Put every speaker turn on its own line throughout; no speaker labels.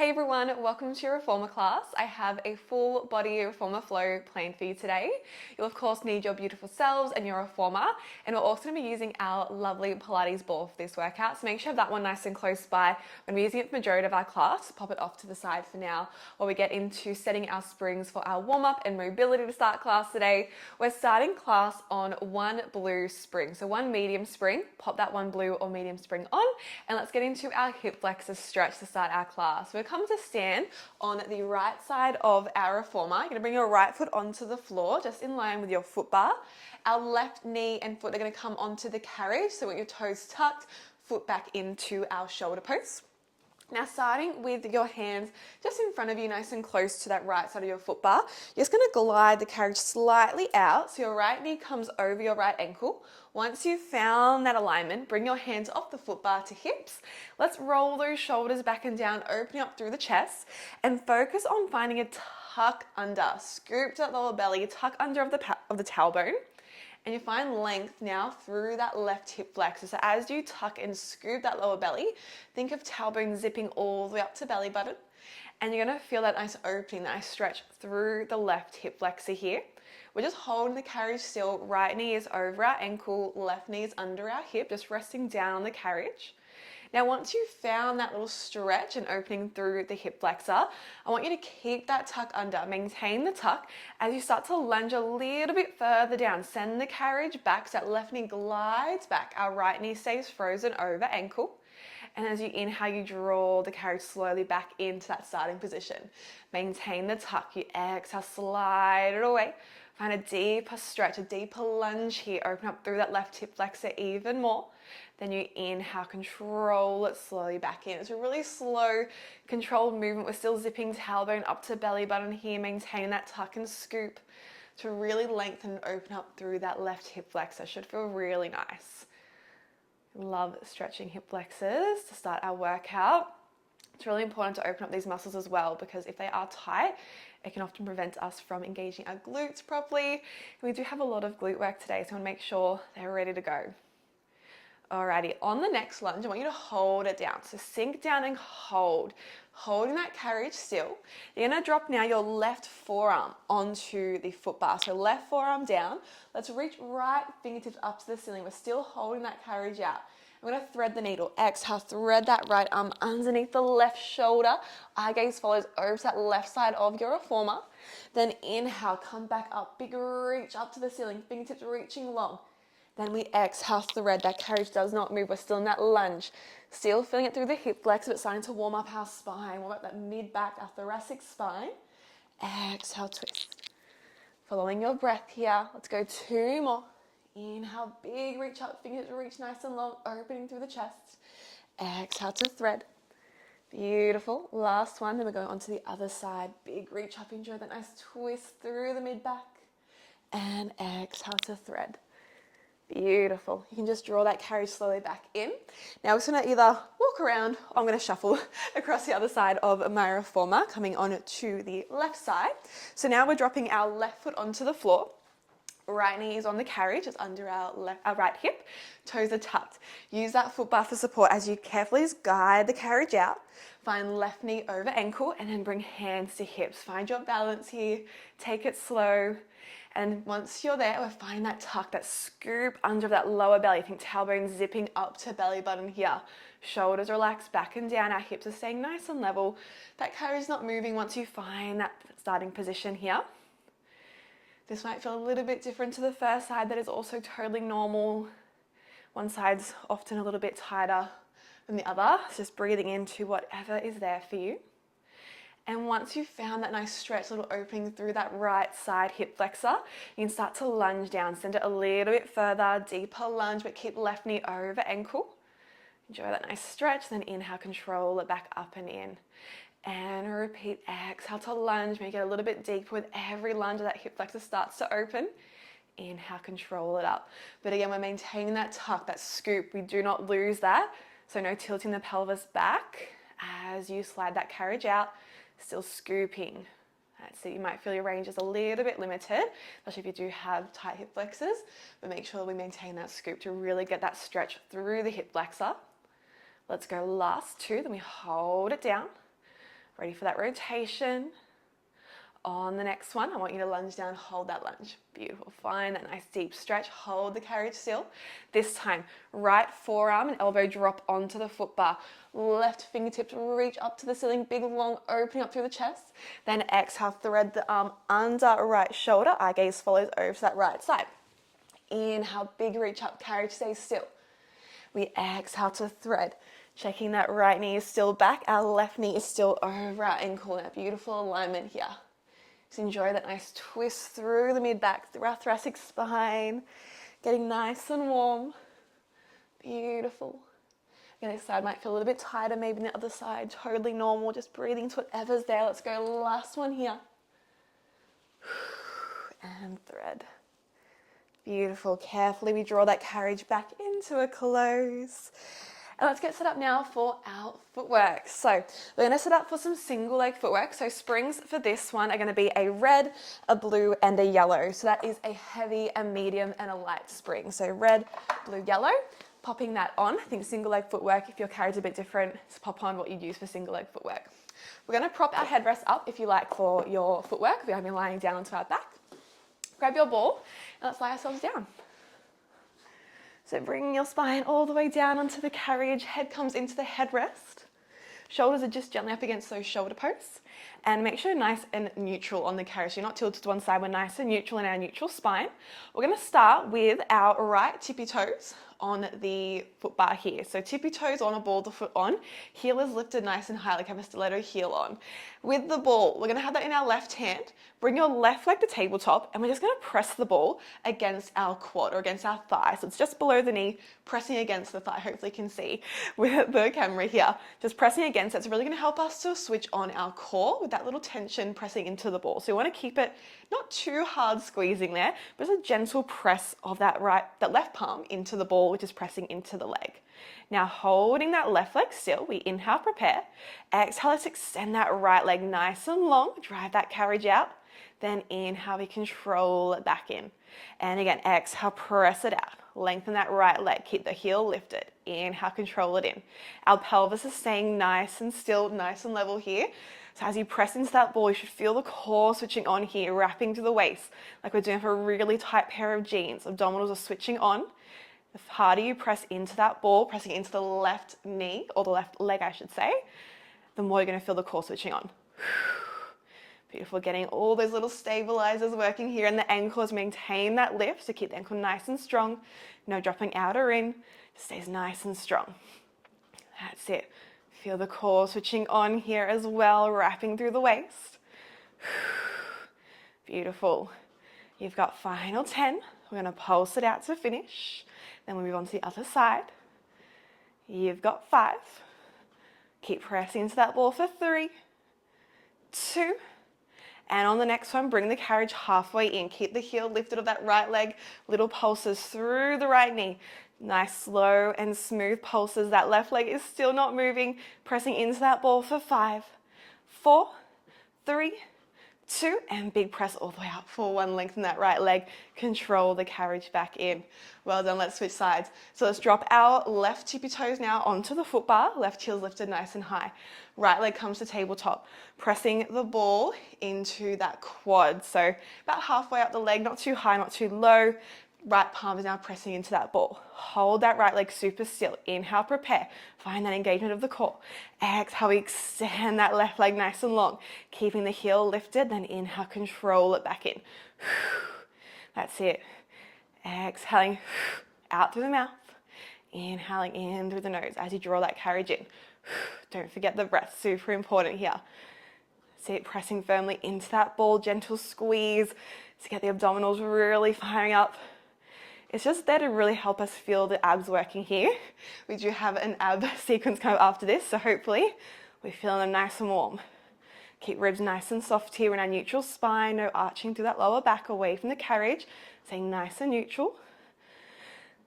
Hey everyone, welcome to your reformer class. I have a full body reformer flow planned for you today. You'll of course need your beautiful selves and your reformer, and we're also going to be using our lovely Pilates ball for this workout, so make sure you have that one nice and close by. We're going to be using it for the majority of our class. Pop it off to the side for now while we get into setting our springs for our warm-up and mobility to start class today. We're starting class on one blue spring, so one medium spring. Pop that one blue or medium spring on, and let's get into our hip flexor stretch to start our class. We're come to stand on the right side of our reformer. You're going to bring your right foot onto the floor, just in line with your foot bar. Our left knee and foot are going to come onto the carriage, so with your toes tucked, foot back into our shoulder post. Now starting with your hands just in front of you, nice and close to that right side of your foot bar, you're just going to glide the carriage slightly out so your right knee comes over your right ankle. Once you've found that alignment, bring your hands off the foot bar to hips. Let's roll those shoulders back and down, opening up through the chest, and focus on finding a tuck under. Scoop to that lower belly, tuck under of the tailbone. And you find length now through that left hip flexor. So as you tuck and scoop that lower belly, think of tailbone zipping all the way up to belly button. And you're gonna feel that nice opening, that nice stretch through the left hip flexor here. We're just holding the carriage still. Right knee is over our ankle, left knee is under our hip, just resting down on the carriage. Now, once you've found that little stretch and opening through the hip flexor, I want you to keep that tuck under. Maintain the tuck as you start to lunge a little bit further down. Send the carriage back so that left knee glides back. Our right knee stays frozen over ankle. And as you inhale, you draw the carriage slowly back into that starting position. Maintain the tuck. You exhale, slide it away. Find a deeper stretch, a deeper lunge here. Open up through that left hip flexor even more. Then you inhale, control it slowly back in. It's a really slow, controlled movement. We're still zipping tailbone up to belly button here, maintaining that tuck and scoop to really lengthen and open up through that left hip flexor. Should feel really nice. Love stretching hip flexors to start our workout. It's really important to open up these muscles as well, because if they are tight, it can often prevent us from engaging our glutes properly. And we do have a lot of glute work today, so I want to make sure they're ready to go. Alrighty, on the next lunge, I want you to hold it down. So sink down and hold. Holding that carriage still. You're gonna drop now your left forearm onto the foot bar. So left forearm down. Let's reach right fingertips up to the ceiling. We're still holding that carriage out. I'm gonna thread the needle. Exhale, thread that right arm underneath the left shoulder. Eye gaze follows over to that left side of your reformer. Then inhale, come back up. Big reach up to the ceiling. Fingertips reaching long. Then we exhale, thread. That carriage does not move. We're still in that lunge. Still feeling it through the hip flexor, but starting to warm up our spine. Warm up that mid-back, our thoracic spine. Exhale, twist. Following your breath here. Let's go 2 more. Inhale, big reach up. Fingers reach nice and long, opening through the chest. Exhale to thread. Beautiful. Last one. Then we're going on to the other side. Big reach up. Enjoy that nice twist through the mid-back. And exhale to thread. Beautiful. You can just draw that carriage slowly back in. Now we're just going to either walk around, or I'm going to shuffle across the other side of my reformer, coming on to the left side. So now we're dropping our left foot onto the floor. Right knee is on the carriage, it's under our right hip. Toes are tucked. Use that foot bar for support as you carefully just guide the carriage out. Find left knee over ankle and then bring hands to hips. Find your balance here. Take it slow. And once you're there, we're finding that tuck, that scoop under that lower belly. Think tailbone zipping up to belly button here. Shoulders relax back and down. Our hips are staying nice and level. That carriage is not moving once you find that starting position here. This might feel a little bit different to the first side. That is also totally normal. One side's often a little bit tighter than the other. It's just breathing into whatever is there for you. And once you've found that nice stretch, little opening through that right side hip flexor, you can start to lunge down. Send it a little bit further, deeper lunge, but keep left knee over ankle. Enjoy that nice stretch, then inhale, control it back up and in. And repeat, exhale to lunge. Make it a little bit deeper with every lunge as that hip flexor starts to open. Inhale, control it up. But again, we're maintaining that tuck, that scoop. We do not lose that. So no tilting the pelvis back as you slide that carriage out. Still scooping. So you might feel your range is a little bit limited, especially if you do have tight hip flexors, but make sure we maintain that scoop to really get that stretch through the hip flexor. Let's go last 2, then we hold it down. Ready for that rotation. On the next one, I want you to lunge down, hold that lunge. Beautiful, find that nice deep stretch, hold the carriage still. This time, right forearm and elbow drop onto the foot bar. Left fingertips reach up to the ceiling, big long opening up through the chest. Then exhale, thread the arm under right shoulder, eye gaze follows over to that right side. Inhale, big reach up, carriage stays still. We exhale to thread. Checking that right knee is still back, our left knee is still over our ankle. That beautiful alignment here. Just enjoy that nice twist through the mid-back, through our thoracic spine, getting nice and warm. Beautiful. Again, this side might feel a little bit tighter, maybe the other side, totally normal. Just breathing to whatever's there. Let's go, last one here. And thread. Beautiful. Carefully we draw that carriage back into a close. And let's get set up now for our footwork. So we're going to set up for some single leg footwork. So springs for this one are going to be a red, a blue, and a yellow. So that is a heavy, a medium, and a light spring. So red, blue, yellow. Popping that on. I think single leg footwork, if your carriage is a bit different, just pop on what you'd use for single leg footwork. We're going to prop our headrest up if you like for your footwork. If you have been lying down onto our back. Grab your ball and let's lie ourselves down. So bringing your spine all the way down onto the carriage, head comes into the headrest. Shoulders are just gently up against those shoulder posts. And make sure you're nice and neutral on the carriage. You're not tilted to one side, we're nice and neutral in our neutral spine. We're going to start with our right tippy toes on the foot bar here. So tippy toes on, a ball, the foot on. Heel is lifted nice and high, like have a stiletto heel on. With the ball, we're going to have that in our left hand. Bring your left leg to tabletop, and we're just going to press the ball against our quad or against our thigh. So it's just below the knee, pressing against the thigh. Hopefully you can see with the camera here. Just pressing against it. It's really going to help us to switch on our core with that little tension pressing into the ball. So you want to keep it not too hard squeezing there, but just a gentle press of that left palm into the ball, which is pressing into the leg. Now holding that left leg still, we inhale, prepare. Exhale, let's extend that right leg nice and long. Drive that carriage out. Then inhale, we control it back in. And again, exhale, press it out. Lengthen that right leg, keep the heel lifted. Inhale, control it in. Our pelvis is staying nice and still, nice and level here. So as you press into that ball, you should feel the core switching on here, wrapping to the waist, like we're doing for a really tight pair of jeans. Abdominals are switching on. The harder you press into that ball, pressing into the left knee, or the left leg, I should say, the more you're going to feel the core switching on. Beautiful, getting all those little stabilizers working here in the ankles, maintain that lift, so keep the ankle nice and strong, no dropping out or in, just stays nice and strong. That's it. Feel the core switching on here as well, wrapping through the waist. Beautiful. You've got final 10. We're going to pulse it out to finish. Then we'll move on to the other side. You've got 5. Keep pressing into that ball for 3, 2, and on the next one, bring the carriage halfway in. Keep the heel lifted of that right leg. Little pulses through the right knee. Nice, slow and smooth pulses. That left leg is still not moving. Pressing into that ball for 5, 4, 3, 2, and big press all the way up for 1. Lengthen that right leg. Control the carriage back in. Well done. Let's switch sides. So let's drop our left tippy toes now onto the foot bar. Left heel's lifted nice and high. Right leg comes to tabletop. Pressing the ball into that quad. So about halfway up the leg, not too high, not too low. Right palm is now pressing into that ball. Hold that right leg super still. Inhale, prepare. Find that engagement of the core. Exhale, we extend that left leg nice and long. Keeping the heel lifted, then inhale, control it back in. That's it. Exhaling out through the mouth. Inhaling in through the nose as you draw that carriage in. Don't forget the breath, super important here. See it pressing firmly into that ball, gentle squeeze to get the abdominals really firing up. It's just there to really help us feel the abs working here. We do have an ab sequence kind of after this, so hopefully we're feeling them nice and warm. Keep ribs nice and soft here in our neutral spine, no arching through that lower back away from the carriage, staying nice and neutral.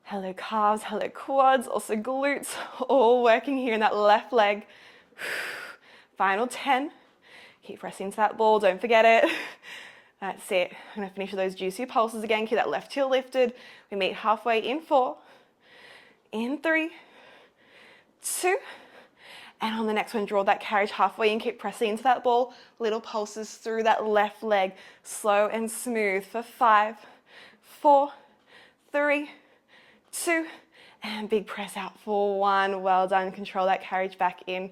Hello calves, hello quads, also glutes, all working here in that left leg. Final 10. Keep pressing into that ball, don't forget it. That's it. I'm going to finish with those juicy pulses again. Keep that left heel lifted. We meet halfway in 4, in 3, 2, And on the next one, draw that carriage halfway in, keep pressing into that ball. Little pulses through that left leg, slow and smooth for 5, 4, 3, 2, and big press out for 1. Well done. Control that carriage back in.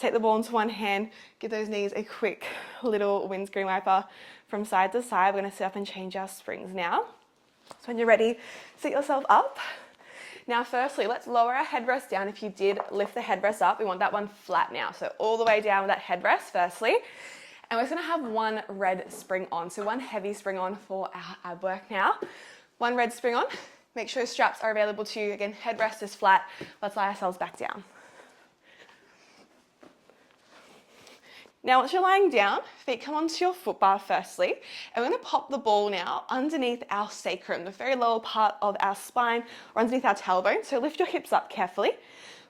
Take the ball into one hand. Give those knees a quick little windscreen wiper from side to side. We're going to sit up and change our springs now. So when you're ready, sit yourself up. Now, firstly, let's lower our headrest down. If you did lift the headrest up, we want that one flat now. So all the way down with that headrest, firstly. And we're just going to have one red spring on. So one heavy spring on for our ab work now. One red spring on. Make sure straps are available to you. Again, headrest is flat. Let's lie ourselves back down. Now, once you're lying down, feet come onto your foot bar firstly, and we're going to pop the ball now underneath our sacrum, the very lower part of our spine, or underneath our tailbone. So lift your hips up carefully,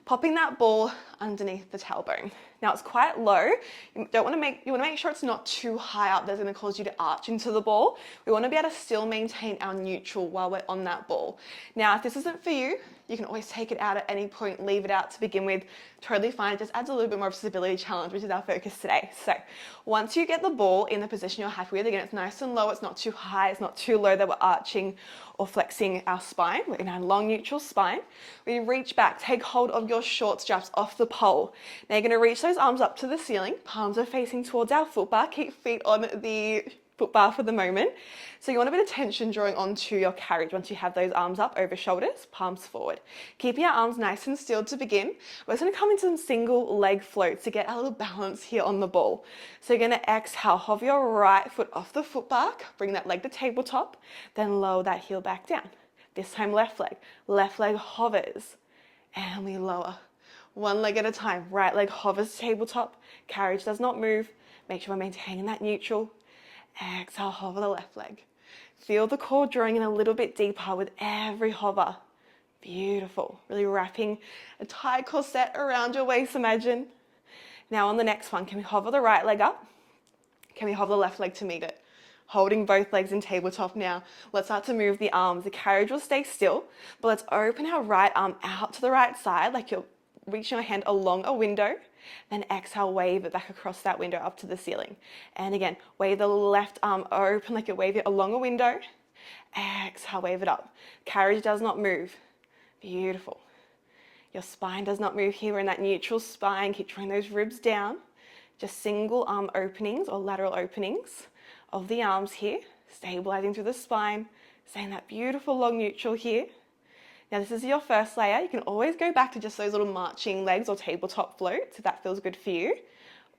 popping that ball underneath the tailbone. Now it's quite low. You want to make sure it's not too high up that's going to cause you to arch into the ball. We want to be able to still maintain our neutral while we're on that ball. Now, if this isn't for you, you can always take it out at any point, leave it out to begin with. Totally fine. It just adds a little bit more of a stability challenge, which is our focus today. So once you get the ball in the position you're happy with, again, it's nice and low. It's not too high. It's not too low that we're arching or flexing our spine. We're in our long neutral spine. We reach back, take hold of your short straps off the pole. Now you're going to reach those arms up to the ceiling. Palms are facing towards our foot bar. Keep feet on the foot bar for the moment. So you want a bit of tension drawing onto your carriage once you have those arms up over shoulders, palms forward. Keeping our arms nice and still to begin. We're just going to come into some single leg floats to get a little balance here on the ball. So you're going to exhale, hover your right foot off the foot bar, bring that leg to tabletop, then lower that heel back down. This time left leg hovers, and we lower. One leg at a time, right leg hovers to tabletop, carriage does not move. Make sure we're maintaining that neutral. Exhale, hover the left leg. Feel the core drawing in a little bit deeper with every hover. Beautiful. Really wrapping a tight corset around your waist, imagine. Now on the next one, can we hover the right leg up? Can we hover the left leg to meet it? Holding both legs in tabletop now. Let's start to move the arms. The carriage will stay still, but let's open our right arm out to the right side like you're reaching your hand along a window. Then exhale, wave it back across that window up to the ceiling. And again, wave the left arm open like you wave it along a window. Exhale, wave it up. Carriage does not move. Beautiful. Your spine does not move here. We're in that neutral spine. Keep drawing those ribs down. Just single arm openings or lateral openings of the arms here. Stabilizing through the spine. Staying that beautiful long neutral here. Now this is your first layer. You can always go back to just those little marching legs or tabletop floats if that feels good for you.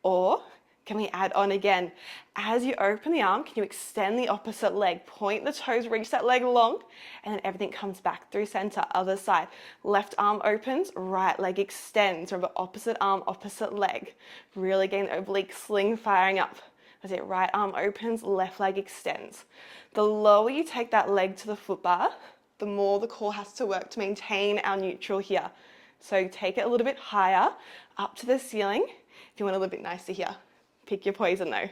Or can we add on again? As you open the arm, can you extend the opposite leg? Point the toes, reach that leg long, and then everything comes back through center, other side. Left arm opens, right leg extends. Remember, opposite arm, opposite leg. Really getting the oblique sling firing up. That's it, right arm opens, left leg extends. The lower you take that leg to the foot bar, the more the core has to work to maintain our neutral here. So take it a little bit higher, up to the ceiling, if you want a little bit nicer here. Pick your poison though.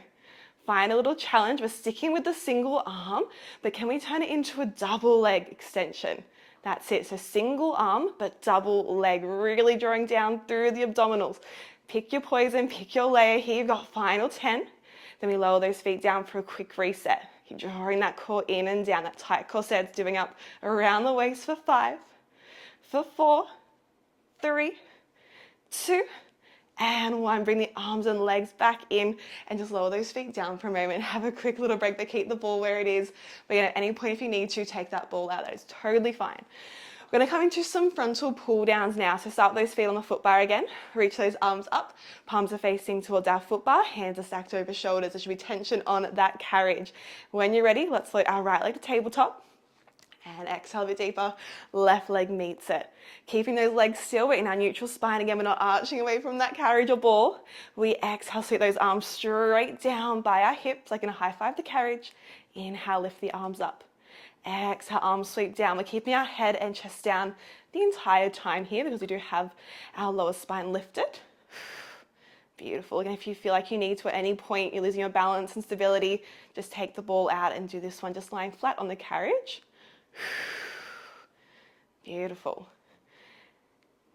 Find a little challenge. We're sticking with the single arm, but can we turn it into a double leg extension? That's it, so single arm, but double leg, really drawing down through the abdominals. Pick your poison, pick your layer here. You've got final 10. Then we lower those feet down for a quick reset. Keep drawing that core in and down, that tight corset's doing up around the waist for 5, for 4, 3, 2, and 1. Bring the arms and legs back in and just lower those feet down for a moment. Have a quick little break, but keep the ball where it is. But again, at any point if you need to, take that ball out. That is totally fine. We're going to come into some frontal pull downs now. So start those feet on the foot bar again. Reach those arms up. Palms are facing towards our foot bar. Hands are stacked over shoulders. There should be tension on that carriage. When you're ready, let's float our right leg to tabletop. And exhale a bit deeper. Left leg meets it. Keeping those legs still. We're in our neutral spine. Again, we're not arching away from that carriage or ball. We exhale, sweep those arms straight down by our hips, like in a high five the carriage. Inhale, lift the arms up. Exhale, arms sweep down. We're keeping our head and chest down the entire time here because we do have our lower spine lifted. Beautiful. Again, if you feel like you need to at any point, you're losing your balance and stability, just take the ball out and do this one, just lying flat on the carriage. Beautiful.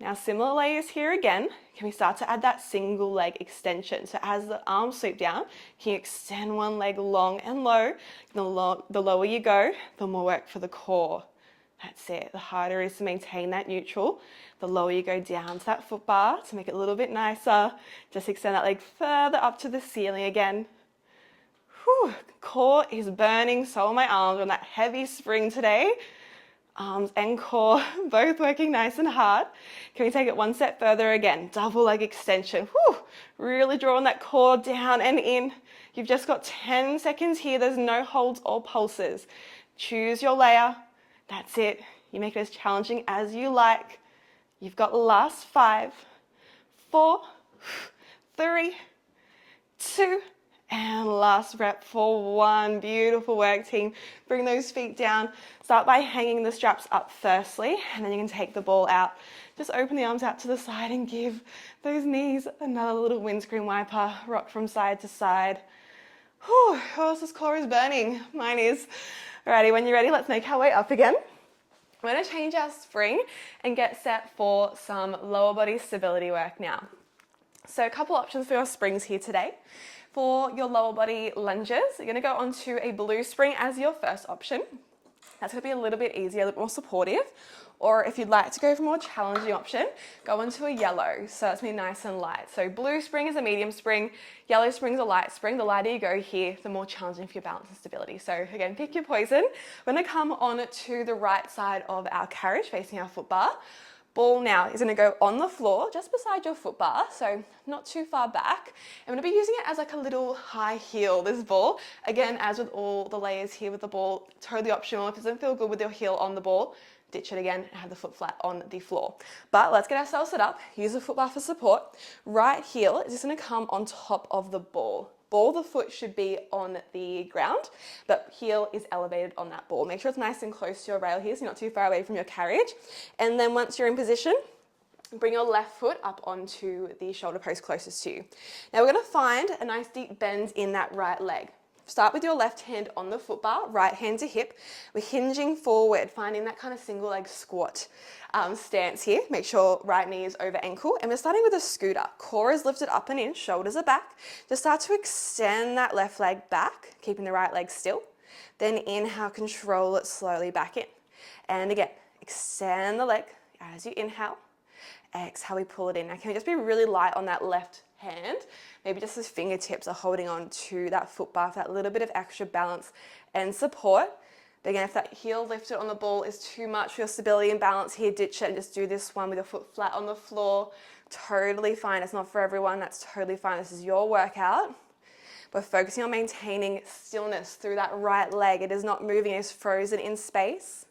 Now similar layers here again. Can we start to add that single leg extension? So as the arms sweep down, can you extend one leg long and low? The lower you go, the more work for the core. That's it. The harder it is to maintain that neutral. The lower you go down to that foot bar to make it a little bit nicer. Just extend that leg further up to the ceiling again. Whew. Core is burning, so are my arms. We're on that heavy spring today. Arms and core both working nice and hard. Can we take it one step further again? Double leg extension. Whew. Really drawing that core down and in. You've just got 10 seconds here. There's no holds or pulses. Choose your layer. That's it. You make it as challenging as you like. You've got the last 5, 4, 3, 2, and last rep for 1. Beautiful work, team. Bring those feet down. Start by hanging the straps up firstly, and then you can take the ball out. Just open the arms out to the side and give those knees another little windscreen wiper. Rock from side to side. Whew, who else's core is burning? Mine is. Alrighty, when you're ready, let's make our way up again. We're going to change our spring and get set for some lower body stability work now. So a couple options for your springs here today. For your lower body lunges, you're going to go onto a blue spring as your first option. That's going to be a little bit easier, a little more supportive. Or if you'd like to go for a more challenging option, go into a yellow. So that's going to be nice and light. So blue spring is a medium spring, yellow spring is a light spring. The lighter you go here, the more challenging for your balance and stability. So again, pick your poison. We're going to come on to the right side of our carriage, facing our foot bar. Ball now is going to go on the floor just beside your foot bar, so not too far back. I'm going to be using it as like a little high heel, this ball. Again, as with all the layers here with the ball, totally optional. If it doesn't feel good with your heel on the ball, ditch it again and have the foot flat on the floor. But let's get ourselves set up. Use the foot bar for support. Right heel is just going to come on top of the ball. Ball, the foot should be on the ground, but heel is elevated on that ball. Make sure it's nice and close to your rail here so you're not too far away from your carriage. And then once you're in position, bring your left foot up onto the shoulder post closest to you. Now we're going to find a nice deep bend in that right leg. Start with your left hand on the foot bar, right hand to hip. We're hinging forward, finding that kind of single leg squat stance here. Make sure right knee is over ankle. And we're starting with a scooter. Core is lifted up and in, shoulders are back. Just start to extend that left leg back, keeping the right leg still. Then inhale, control it slowly back in. And again, extend the leg as you inhale. Exhale, we pull it in. Now can we just be really light on that left hand? Maybe just as fingertips are holding on to that foot bar for that little bit of extra balance and support. But again, if that heel lifted on the ball is too much for your stability and balance here, ditch it and just do this one with your foot flat on the floor. Totally fine. It's not for everyone. That's totally fine. This is your workout. We're focusing on maintaining stillness through that right leg. It is not moving. It's frozen in space.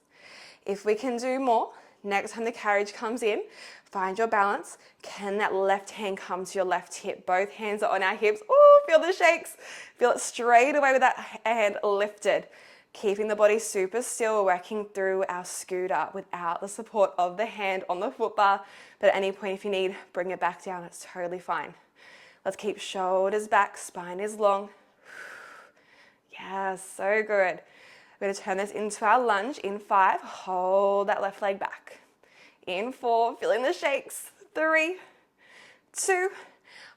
If we can do more, next time the carriage comes in, find your balance. Can that left hand come to your left hip? Both hands are on our hips. Oh, feel the shakes. Feel it straight away with that hand lifted. Keeping the body super still, working through our scooter without the support of the hand on the foot bar. But at any point, if you need, bring it back down. It's totally fine. Let's keep shoulders back, spine is long. Yeah, so good. We're going to turn this into our lunge in 5. Hold that left leg back. In 4, feeling the shakes. 3, 2,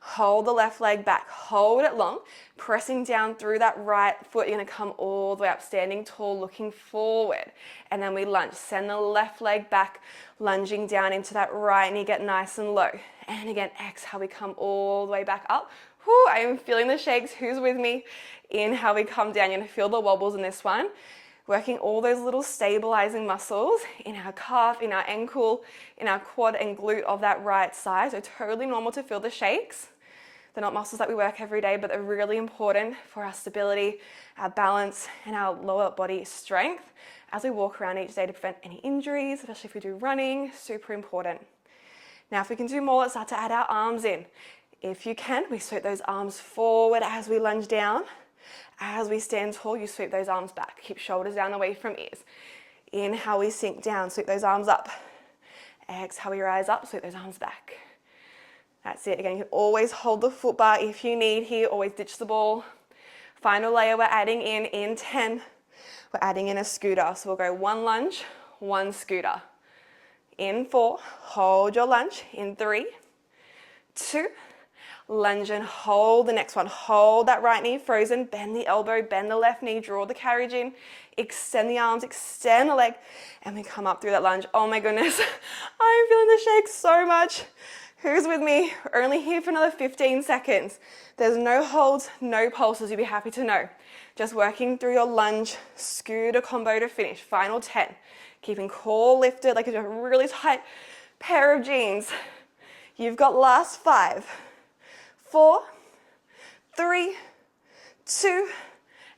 hold the left leg back. Hold it long, pressing down through that right foot. You're going to come all the way up, standing tall, looking forward. And then we lunge. Send the left leg back, lunging down into that right knee. Get nice and low. And again, exhale, we come all the way back up. Whew, I am feeling the shakes. Who's with me? Inhale, we come down. You're going to feel the wobbles in this one. Working all those little stabilizing muscles in our calf, in our ankle, in our quad and glute of that right side. So totally normal to feel the shakes. They're not muscles that we work every day, but they're really important for our stability, our balance, and our lower body strength as we walk around each day to prevent any injuries, especially if we do running. Super important. Now, if we can do more, let's start to add our arms in. If you can, we sweep those arms forward as we lunge down. As we stand tall, you sweep those arms back. Keep shoulders down away from ears. Inhale, we sink down, sweep those arms up. Exhale, we rise up, sweep those arms back. That's it. Again, you can always hold the foot bar if you need here. Always ditch the ball. Final layer we're adding in 10. We're adding in a scooter. So we'll go 1 lunge, 1 scooter. In 4, hold your lunge. In 3, 2, lunge and hold the next one. Hold that right knee frozen, bend the elbow, bend the left knee, draw the carriage in, extend the arms, extend the leg, and we come up through that lunge. Oh my goodness, I'm feeling the shake so much. Who's with me? We're only here for another 15 seconds. There's no holds, no pulses, you'll be happy to know. Just working through your lunge, scooter combo to finish. Final 10. Keeping core lifted like a really tight pair of jeans. You've got last 5, 4, 3, 2,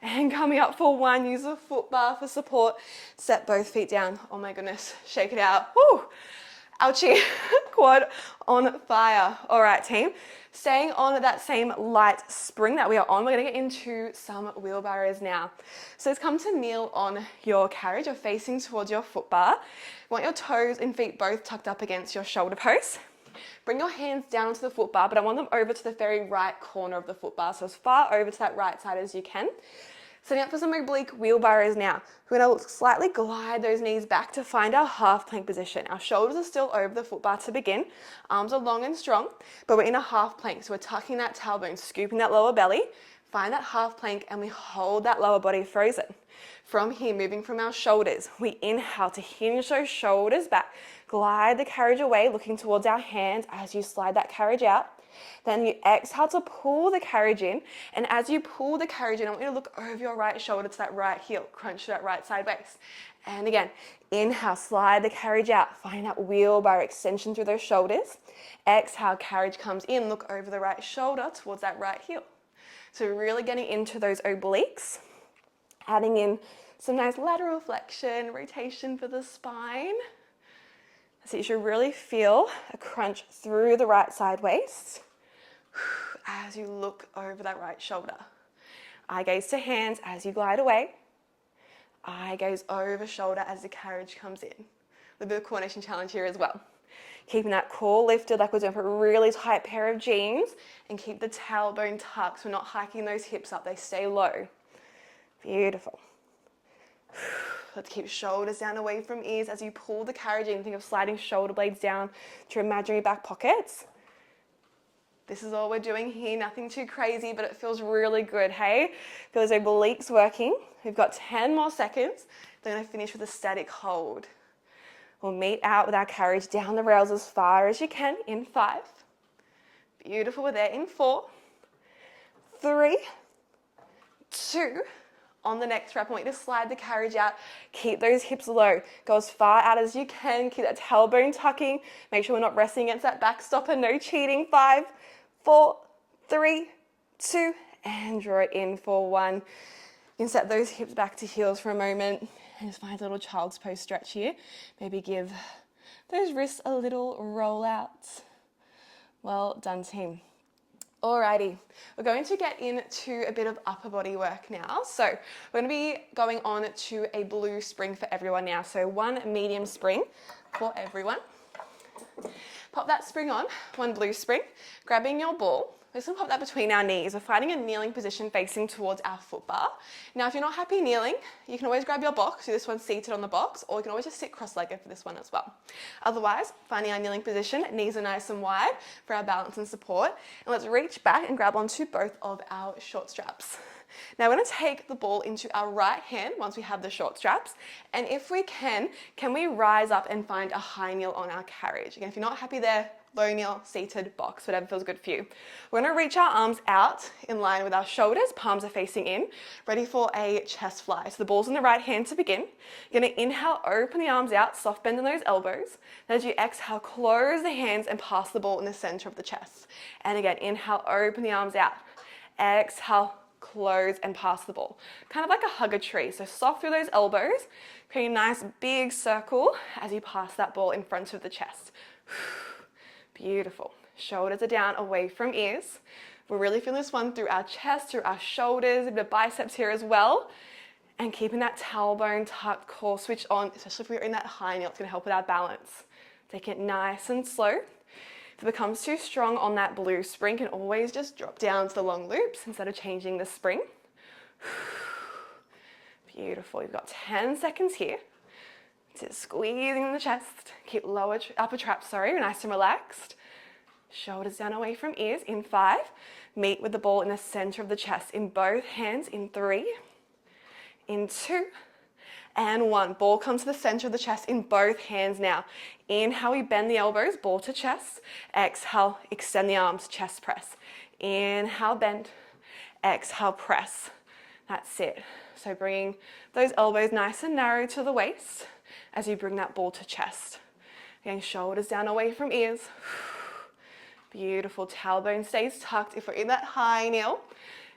and coming up for 1. Use a foot bar for support. Set both feet down. Oh my goodness, shake it out. Woo! Ouchie, quad on fire. All right, team. Staying on that same light spring that we are on, we're gonna get into some wheelbarrows now. So let's come to kneel on your carriage. You're facing towards your foot bar. You want your toes and feet both tucked up against your shoulder posts. Bring your hands down onto the foot bar, but I want them over to the very right corner of the foot bar, so as far over to that right side as you can. Setting up for some oblique wheelbarrows now. We're going to slightly glide those knees back to find our half plank position. Our shoulders are still over the foot bar to begin. Arms are long and strong, but we're in a half plank. So we're tucking that tailbone, scooping that lower belly. Find that half plank and we hold that lower body frozen. From here, moving from our shoulders, we inhale to hinge those shoulders back. Glide the carriage away, looking towards our hands as you slide that carriage out. Then you exhale to pull the carriage in, and as you pull the carriage in, I want you to look over your right shoulder to that right heel, crunch to that right side waist. And again, inhale, slide the carriage out, find that wheelbarrow extension through those shoulders. Exhale, carriage comes in, look over the right shoulder towards that right heel. So really getting into those obliques, adding in some nice lateral flexion, rotation for the spine. So you should really feel a crunch through the right side waist as you look over that right shoulder. Eye gaze to hands as you glide away. Eye gaze over shoulder as the carriage comes in. A little bit of coordination challenge here as well. Keeping that core lifted like we're doing for a really tight pair of jeans, and keep the tailbone tucked so we're not hiking those hips up, they stay low. Beautiful. Let's keep shoulders down away from ears as you pull the carriage in. Think of sliding shoulder blades down to your imaginary back pockets. This is all we're doing here, nothing too crazy, but it feels really good, hey? Feel those obliques working. We've got 10 more seconds. Then I'm gonna finish with a static hold. We'll meet out with our carriage down the rails as far as you can in 5. Beautiful, we're there in 4, 3, 2, on the next rep, I want you to slide the carriage out. Keep those hips low. Go as far out as you can. Keep that tailbone tucking. Make sure we're not resting against that back stopper. No cheating. 5, 4, 3, 2, and draw it in for 1. You can set those hips back to heels for a moment and just find a little child's pose stretch here. Maybe give those wrists a little roll out. Well done, team. Alrighty, we're going to get into a bit of upper body work now. So we're going to be going on to a blue spring for everyone now. So 1 medium spring for everyone. Pop that spring on, 1 blue spring, grabbing your ball. We're just going to pop that between our knees. We're finding a kneeling position facing towards our foot bar. Now, if you're not happy kneeling, you can always grab your box. Do this one seated on the box, or you can always just sit cross-legged for this one as well. Otherwise, finding our kneeling position, knees are nice and wide for our balance and support. And let's reach back and grab onto both of our short straps. Now we're going to take the ball into our right hand once we have the short straps, and if we can we rise up and find a high kneel on our carriage? Again, if you're not happy there, low kneel, seated, box, whatever feels good for you. We're going to reach our arms out in line with our shoulders, palms are facing in, ready for a chest fly. So the ball's in the right hand to begin. You're going to inhale, open the arms out, soft bend in those elbows. Then as you exhale, close the hands and pass the ball in the center of the chest. And again, inhale, open the arms out. Exhale, close and pass the ball. Kind of like a hug a tree. So soft through those elbows, create a nice big circle as you pass that ball in front of the chest. Beautiful. Shoulders are down away from ears. We're really feeling this one through our chest, through our shoulders, a bit of biceps here as well. And keeping that tailbone tucked, core switch on, especially if we're in that high kneel, it's going to help with our balance. Take it nice and slow. If it becomes too strong on that blue spring, you can always just drop down to the long loops instead of changing the spring. Beautiful. You've got 10 seconds here. Sit, squeezing the chest. Keep upper traps, nice and relaxed. Shoulders down away from ears in 5. Meet with the ball in the center of the chest in both hands in 3, in 2, and 1. Ball comes to the center of the chest in both hands now. Inhale, we bend the elbows, ball to chest. Exhale, extend the arms, chest press. Inhale, bend. Exhale, press. That's it. So bringing those elbows nice and narrow to the waist as you bring that ball to chest. Again, shoulders down away from ears. Beautiful. Tailbone stays tucked if we're in that high kneel.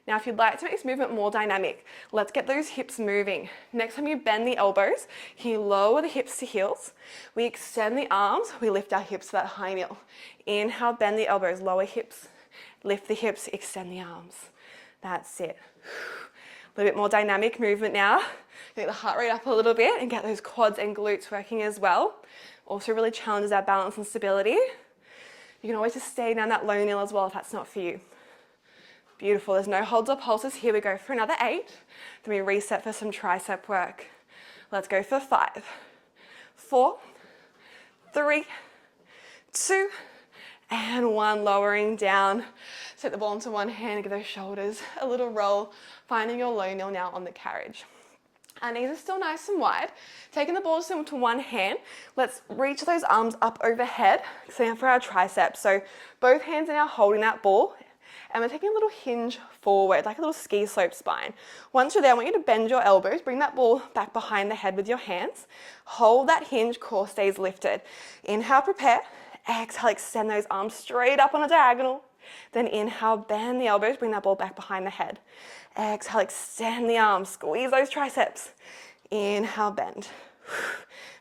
Now, if you'd like to make this movement more dynamic, let's get those hips moving. Next time you bend the elbows, you lower the hips to heels. We extend the arms. We lift our hips to that high kneel. Inhale, bend the elbows, lower hips, lift the hips, extend the arms. That's it. A little bit more dynamic movement now. Get the heart rate up a little bit and get those quads and glutes working as well. Also really challenges our balance and stability. You can always just stay down that low kneel as well if that's not for you. Beautiful. There's no holds or pulses. Here we go for another 8. Then we reset for some tricep work. Let's go for 5, 4, 3, 2, and 1. Lowering down. Set the ball into one hand, give those shoulders a little roll. Finding your low kneel now on the carriage. Our knees are still nice and wide. Taking the ball to one hand, let's reach those arms up overhead, same for our triceps. So both hands are now holding that ball, and we're taking a little hinge forward, like a little ski slope spine. Once you're there, I want you to bend your elbows, bring that ball back behind the head with your hands. Hold that hinge, core stays lifted. Inhale, prepare. Exhale, extend those arms straight up on a diagonal. Then inhale, bend the elbows, bring that ball back behind the head. Exhale, extend the arms, squeeze those triceps. Inhale, bend.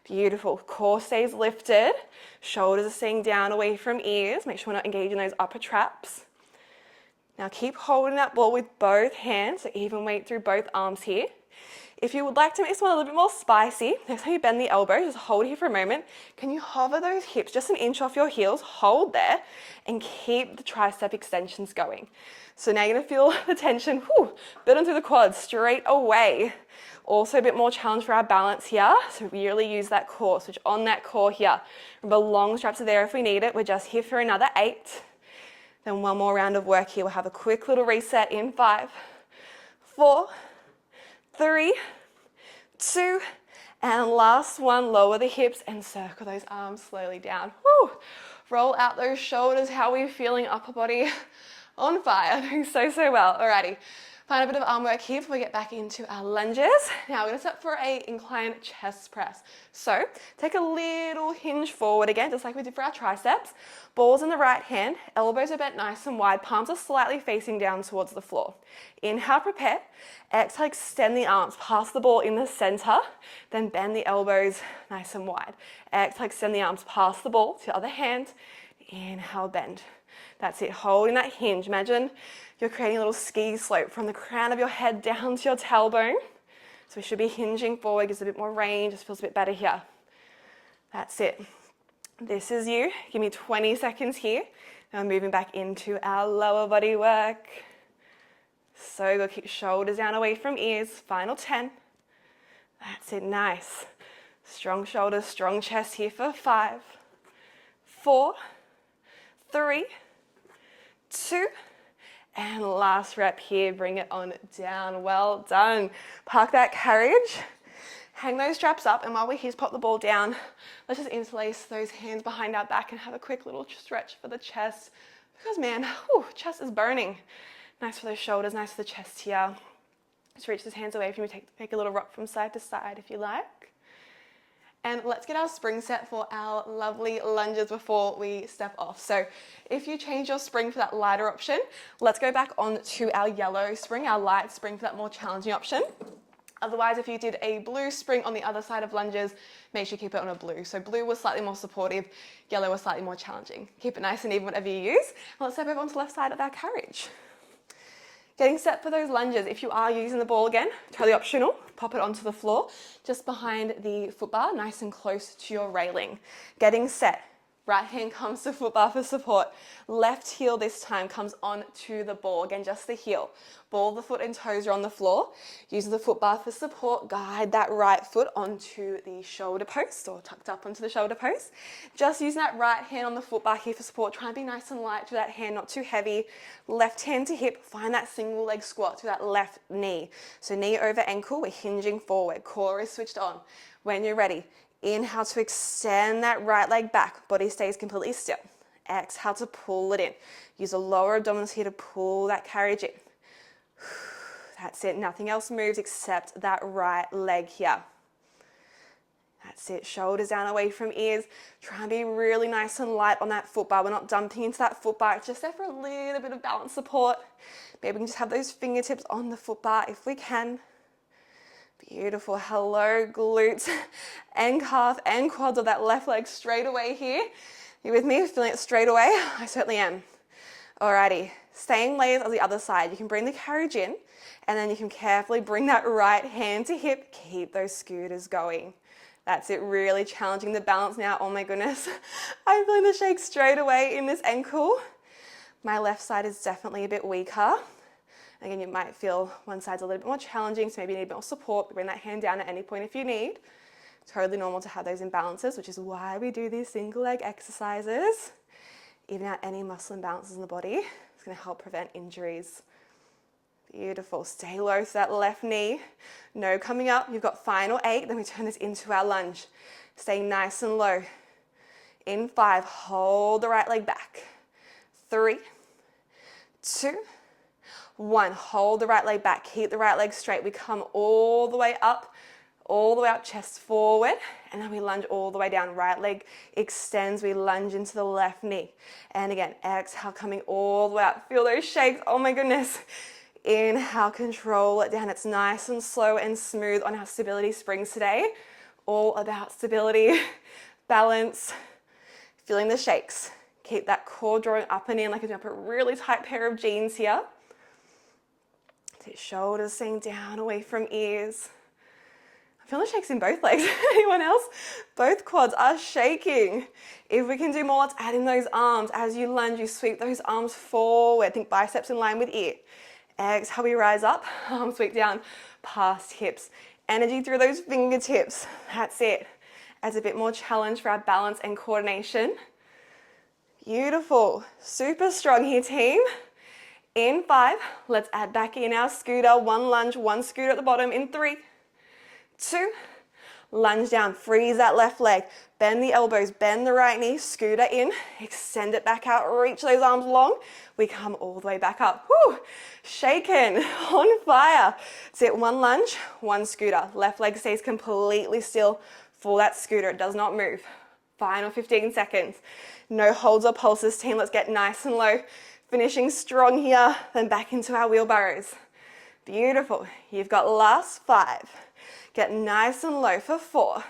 Beautiful. Core stays lifted. Shoulders are staying down away from ears. Make sure we're not engaging those upper traps. Now keep holding that ball with both hands, so even weight through both arms here. If you would like to make this one a little bit more spicy, next time you bend the elbows, just hold here for a moment. Can you hover those hips just an inch off your heels, hold there, and keep the tricep extensions going. So now you're gonna feel the tension, building through the quads straight away. Also a bit more challenge for our balance here, so really use that core, switch on that core here. Remember, long straps are there if we need it. We're just here for another 8. Then one more round of work here. We'll have a quick little reset in 5, 4, 3, 2, and last one, lower the hips and circle those arms slowly down. Roll out those shoulders. How are we feeling? Upper body on fire. Doing so well. Alrighty. Find a bit of arm work here before we get back into our lunges. Now we're going to set for an inclined chest press. So take a little hinge forward again, just like we did for our triceps. Balls in the right hand, elbows are bent nice and wide, palms are slightly facing down towards the floor. Inhale, prepare. Exhale, extend the arms, pass the ball in the center, then bend the elbows nice and wide. Exhale, extend the arms, pass the ball to the other hand. Inhale, bend. That's it, holding that hinge. Imagine you're creating a little ski slope from the crown of your head down to your tailbone. So we should be hinging forward, gives a bit more range, just feels a bit better here. That's it. This is you. Give me 20 seconds here. Now I'm moving back into our lower body work. So good, keep shoulders down away from ears. Final 10. That's it, nice. Strong shoulders, strong chest here for 5, 4, 3, 2, and last rep here, bring it on down. Well done. Park that carriage, hang those straps up, and while we're here, pop the ball down. Let's just interlace those hands behind our back and have a quick little stretch for the chest, because man, chest is burning. Nice for those shoulders, nice for the chest here. Just reach those hands away from you, take a little rock from side to side if you like. And let's get our spring set for our lovely lunges before we step off. So if you change your spring for that lighter option, let's go back on to our yellow spring, our light spring for that more challenging option. Otherwise, if you did a blue spring on the other side of lunges, make sure you keep it on a blue. So blue was slightly more supportive, yellow was slightly more challenging. Keep it nice and even, whatever you use. And let's step over onto the left side of our carriage. Getting set for those lunges. If you are using the ball again, totally optional, pop it onto the floor, just behind the foot bar, nice and close to your railing. Getting set Right hand comes to foot bar for support. Left heel this time comes on to the ball. Again, just the heel. Ball of the foot and toes are on the floor. Use the foot bar for support. Guide that right foot onto the shoulder post or tucked up onto the shoulder post. Just using that right hand on the foot bar here for support. Try and be nice and light to that hand, not too heavy. Left hand to hip. Find that single leg squat to that left knee. So knee over ankle, we're hinging forward. Core is switched on. When you're ready, inhale to extend that right leg back. Body stays completely still. Exhale to pull it in. Use the lower abdominals here to pull that carriage in. That's it. Nothing else moves except that right leg here. That's it. Shoulders down away from ears. Try and be really nice and light on that foot bar. We're not dumping into that foot bar. It's just there for a little bit of balance support. Maybe we can just have those fingertips on the foot bar if we can. Beautiful. Hello, glutes and calf and quads of that left leg straight away here. You with me? Feeling it straight away? I certainly am. Alrighty. Same layers as the other side. You can bring the carriage in and then you can carefully bring that right hand to hip. Keep those scooters going. That's it. Really challenging the balance now. Oh my goodness. I'm feeling the shake straight away in this ankle. My left side is definitely a bit weaker. Again, you might feel one side's a little bit more challenging, so maybe you need a bit more support. Bring that hand down at any point if you need. Totally normal to have those imbalances, which is why we do these single leg exercises. Even out any muscle imbalances in the body. It's going to help prevent injuries. Beautiful. Stay low to that left knee. No coming up. You've got final 8. Then we turn this into our lunge. Staying nice and low. In 5, hold the right leg back. 3, 2, 1, hold the right leg back, keep the right leg straight. We come all the way up, chest forward, and then we lunge all the way down. Right leg extends, we lunge into the left knee. And again, exhale, coming all the way up. Feel those shakes, oh my goodness. Inhale, control it down. It's nice and slow and smooth on our stability springs today. All about stability, balance, feeling the shakes. Keep that core drawing up and in like a really tight pair of jeans here. Shoulders staying down away from ears. I feel the shakes in both legs. Anyone else? Both quads are shaking. If we can do more, let's add in those arms. As you lunge, you sweep those arms forward. Think biceps in line with ear. Exhale, we rise up. Arms sweep down past hips. Energy through those fingertips. That's it. Adds a bit more challenge for our balance and coordination. Beautiful. Super strong here, team. In 5, let's add back in our scooter. 1 lunge, 1 scooter at the bottom. In 3, 2, lunge down. Freeze that left leg. Bend the elbows, bend the right knee, scooter in, extend it back out, reach those arms long. We come all the way back up. Woo! Shaken, on fire. So 1 lunge, 1 scooter. Left leg stays completely still for that scooter. It does not move. Final 15 seconds. No holds or pulses, team. Let's get nice and low. Finishing strong here, then back into our wheelbarrows. Beautiful. You've got last 5. Get nice and low for 4,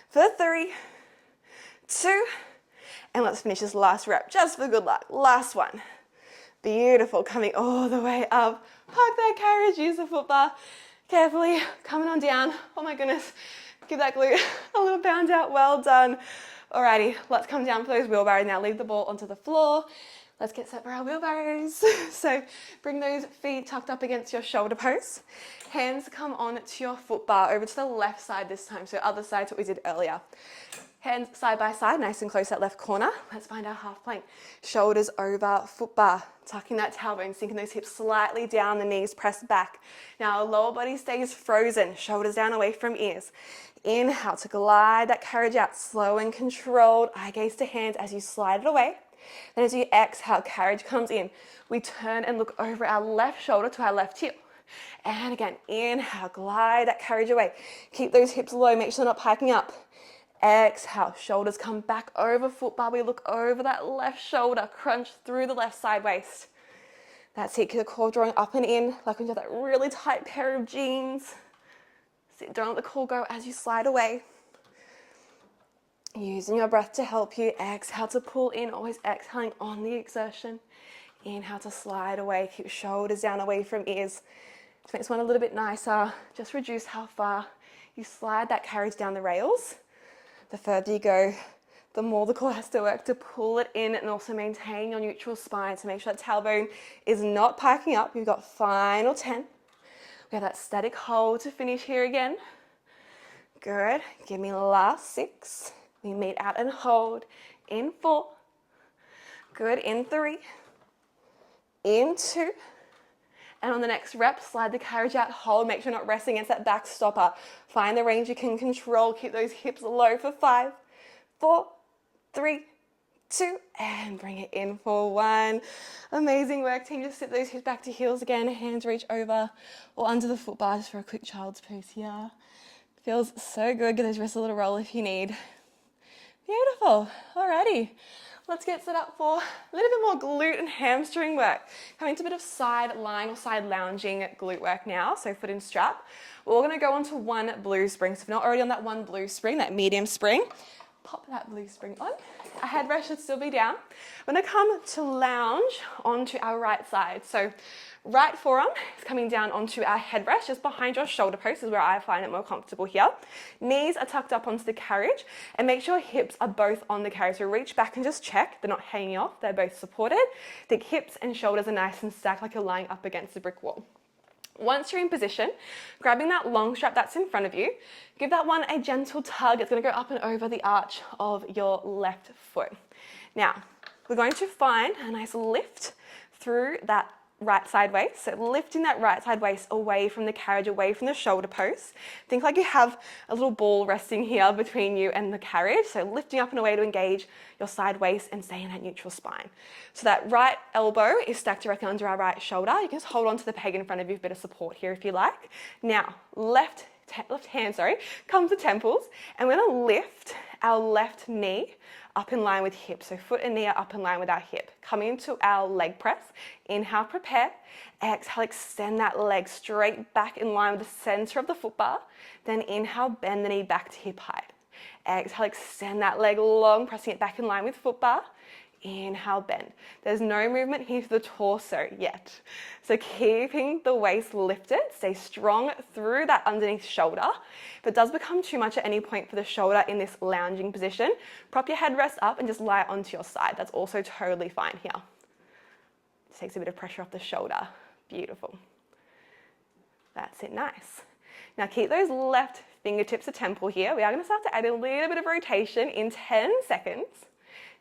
for 3, 2, and let's finish this last rep just for good luck. Last one. Beautiful. Coming all the way up. Park that carriage, use the foot bar. Carefully coming on down. Oh my goodness. Give that glute a little bound out. Well done. Alrighty, let's come down for those wheelbarrows now. Leave the ball onto the floor. Let's get set for our wheelbarrows. So bring those feet tucked up against your shoulder posts. Hands come on to your foot bar, over to the left side this time. So other side to what we did earlier. Hands side by side, nice and close to that left corner. Let's find our half plank. Shoulders over foot bar, tucking that tailbone, sinking those hips slightly down, the knees pressed back. Now our lower body stays frozen, shoulders down away from ears. Inhale to glide that carriage out, slow and controlled, eye gaze to hands as you slide it away. Then as you exhale, carriage comes in. We turn and look over our left shoulder to our left heel. And again, inhale, glide that carriage away. Keep those hips low, make sure they're not hiking up. Exhale, shoulders come back over foot bar. We look over that left shoulder, crunch through the left side waist. That's it, keep the core drawing up and in, like when you have that really tight pair of jeans. Don't let the core go as you slide away. Using your breath to help you. Exhale to pull in, always exhaling on the exertion. Inhale to slide away, keep shoulders down away from ears. To make this one a little bit nicer, just reduce how far you slide that carriage down the rails. The further you go, the more the core has to work to pull it in and also maintain your neutral spine. So make sure that tailbone is not piking up. You've got final 10. We have that static hold to finish here again. Good. Give me last 6. We meet out and hold. In 4. Good. In 3. In 2. And on the next rep, slide the carriage out, hold. Make sure you're not resting against that back stopper. Find the range you can control. Keep those hips low for 5, 4, 3, 2, and bring it in for 1. Amazing work, team. Just sit those hips back to heels again. Hands reach over or under the foot bar just for a quick child's pose here. Feels so good. Give those wrists a little roll if you need. Beautiful. Alrighty. Let's get set up for a little bit more glute and hamstring work. Coming to a bit of side lying or side lounging glute work now. So foot in strap. We're all going to go onto one blue spring. So if you're not already on that one blue spring, that medium spring, pop that blue spring on. Our headrest should still be down. We're going to come to lounge onto our right side. So right forearm is coming down onto our headrest, just behind your shoulder post is where I find it more comfortable here. Knees are tucked up onto the carriage, and make sure hips are both on the carriage. So reach back and just check they're not hanging off, they're both supported. Think hips and shoulders are nice and stacked like you're lying up against a brick wall. Once you're in position, grabbing that long strap that's in front of you, give that one a gentle tug. It's going to go up and over the arch of your left foot. Now, we're going to find a nice lift through that right side waist. So lifting that right side waist away from the carriage, away from the shoulder post. Think like you have a little ball resting here between you and the carriage. So lifting up and away to engage your side waist and stay in that neutral spine. So that right elbow is stacked directly under our right shoulder. You can just hold on to the peg in front of you for a bit of support here if you like. Now, left hand, comes to temples, and we're gonna lift our left knee up in line with hip. So foot and knee are up in line with our hip. Coming into our leg press. Inhale, prepare. Exhale, extend that leg straight back in line with the center of the foot bar. Then inhale, bend the knee back to hip height. Exhale, extend that leg long, pressing it back in line with foot bar. Inhale, bend. There's no movement here for the torso yet. So keeping the waist lifted, stay strong through that underneath shoulder. If it does become too much at any point for the shoulder in this lounging position, prop your headrest up and just lie onto your side. That's also totally fine here. Just takes a bit of pressure off the shoulder. Beautiful. That's it, nice. Now keep those left fingertips to temple here. We are going to start to add a little bit of rotation in 10 seconds.